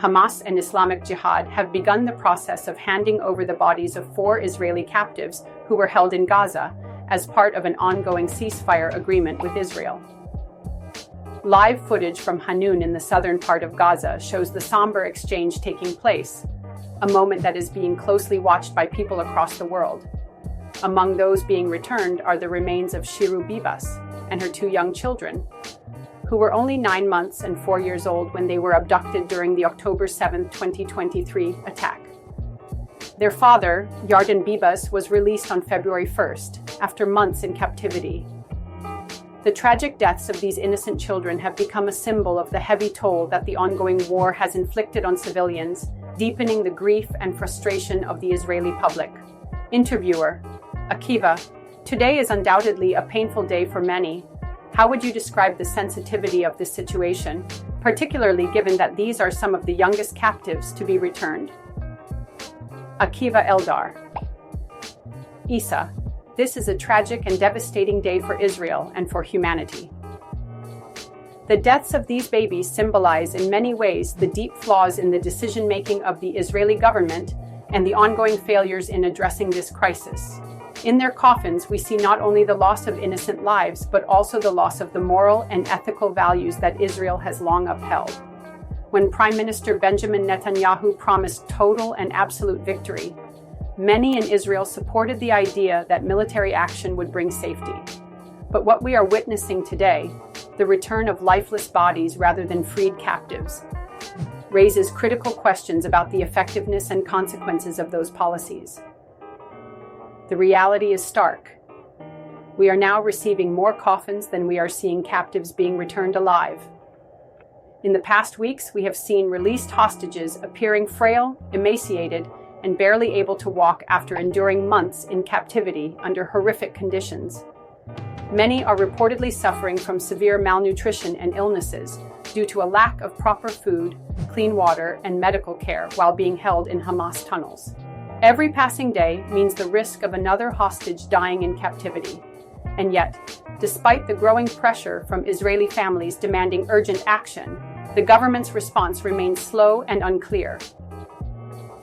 Hamas and Islamic Jihad have begun the process of handing over the bodies of 4 Israeli captives who were held in Gaza as part of an ongoing ceasefire agreement with Israel. Live footage from Hanun in the southern part of Gaza shows the somber exchange taking place, a moment that is being closely watched by people across the world. Among those being returned are the remains of Shiru Bibas and her 2 young children, who were only 9 months and 4 years old when they were abducted during the October 7, 2023 attack. Their father, Shiru Bibas, was released on February 1st, after months in captivity. The tragic deaths of these innocent children have become a symbol of the heavy toll that the ongoing war has inflicted on civilians, deepening the grief and frustration of the Israeli public. Interviewer: Akiva, today is undoubtedly a painful day for many. How would you describe the sensitivity of this situation, particularly given that these are some of the youngest captives to be returned? Akiva Eldar: Isa, this is a tragic and devastating day for Israel and for humanity. The deaths of these babies symbolize in many ways the deep flaws in the decision-making of the Israeli government and the ongoing failures in addressing this crisis. In their coffins, we see not only the loss of innocent lives, but also the loss of the moral and ethical values that Israel has long upheld. When Prime Minister Benjamin Netanyahu promised total and absolute victory, many in Israel supported the idea that military action would bring safety. But what we are witnessing today, the return of lifeless bodies rather than freed captives, raises critical questions about the effectiveness and consequences of those policies. The reality is stark. We are now receiving more coffins than we are seeing captives being returned alive. In the past weeks, we have seen released hostages appearing frail, emaciated, and barely able to walk after enduring months in captivity under horrific conditions. Many are reportedly suffering from severe malnutrition and illnesses due to a lack of proper food, clean water, and medical care while being held in Hamas tunnels. Every passing day means the risk of another hostage dying in captivity. And yet, despite the growing pressure from Israeli families demanding urgent action, the government's response remains slow and unclear.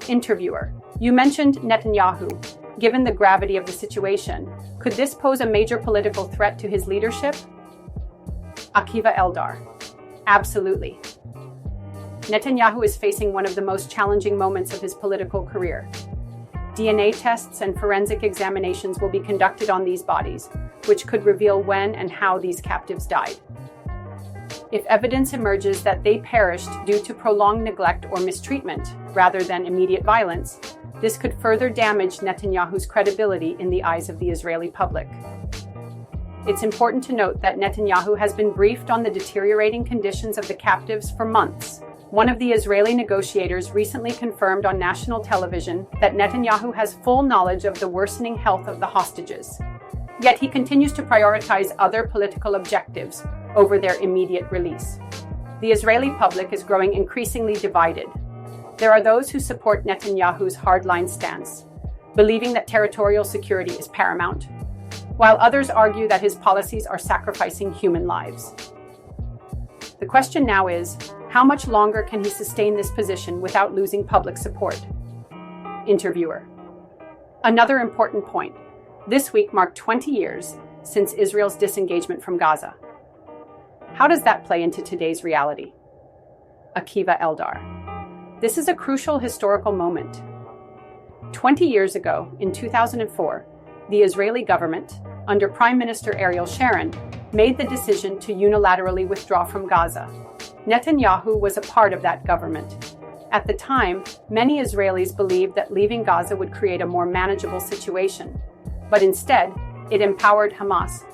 Interviewer: You mentioned Netanyahu. Given the gravity of the situation, could this pose a major political threat to his leadership? Akiva Eldar: Absolutely. Netanyahu is facing one of the most challenging moments of his political career. DNA tests and forensic examinations will be conducted on these bodies, which could reveal when and how these captives died. If evidence emerges that they perished due to prolonged neglect or mistreatment, rather than immediate violence, this could further damage Netanyahu's credibility in the eyes of the Israeli public. It's important to note that Netanyahu has been briefed on the deteriorating conditions of the captives for months. One of the Israeli negotiators recently confirmed on national television that Netanyahu has full knowledge of the worsening health of the hostages. Yet he continues to prioritize other political objectives over their immediate release. The Israeli public is growing increasingly divided. There are those who support Netanyahu's hardline stance, believing that territorial security is paramount, while others argue that his policies are sacrificing human lives. The question now is, how much longer can he sustain this position without losing public support? Interviewer: Another important point. This week marked 20 years since Israel's disengagement from Gaza. How does that play into today's reality? Akiva Eldar: This is a crucial historical moment. 20 years ago, in 2004, the Israeli government, under Prime Minister Ariel Sharon, made the decision to unilaterally withdraw from Gaza. Netanyahu was a part of that government. At the time, many Israelis believed that leaving Gaza would create a more manageable situation, but instead, it empowered Hamas,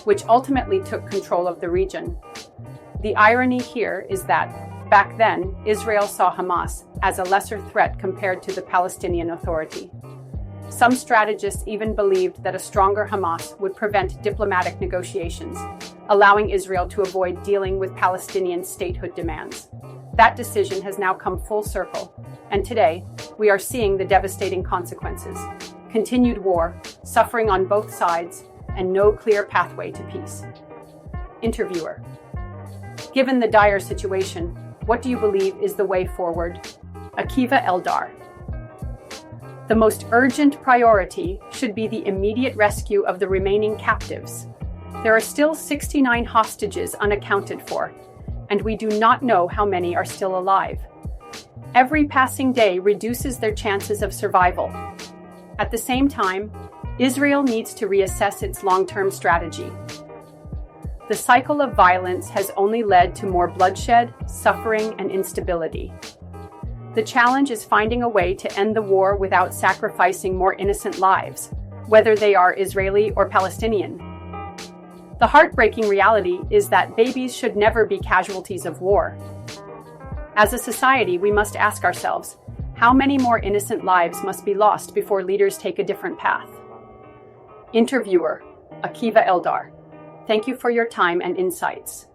which ultimately took control of the region. The irony here is that, back then, Israel saw Hamas as a lesser threat compared to the Palestinian Authority. Some strategists even believed that a stronger Hamas would prevent diplomatic negotiations, allowing Israel to avoid dealing with Palestinian statehood demands. That decision has now come full circle, and today, we are seeing the devastating consequences: continued war, suffering on both sides, and no clear pathway to peace. Interviewer: Given the dire situation, What do you believe is the way forward? Akiva Eldar. The most urgent priority should be the immediate rescue of the remaining captives. There are still 69 hostages unaccounted for, and we do not know how many are still alive. Every passing day reduces their chances of survival. At the same time, Israel needs to reassess its long-term strategy. The cycle of violence has only led to more bloodshed, suffering, and instability. The challenge is finding a way to end the war without sacrificing more innocent lives, whether they are Israeli or Palestinian. The heartbreaking reality is that babies should never be casualties of war. As a society, we must ask ourselves, how many more innocent lives must be lost before leaders take a different path? Interviewer, Akiva Eldar. Thank you for your time and insights.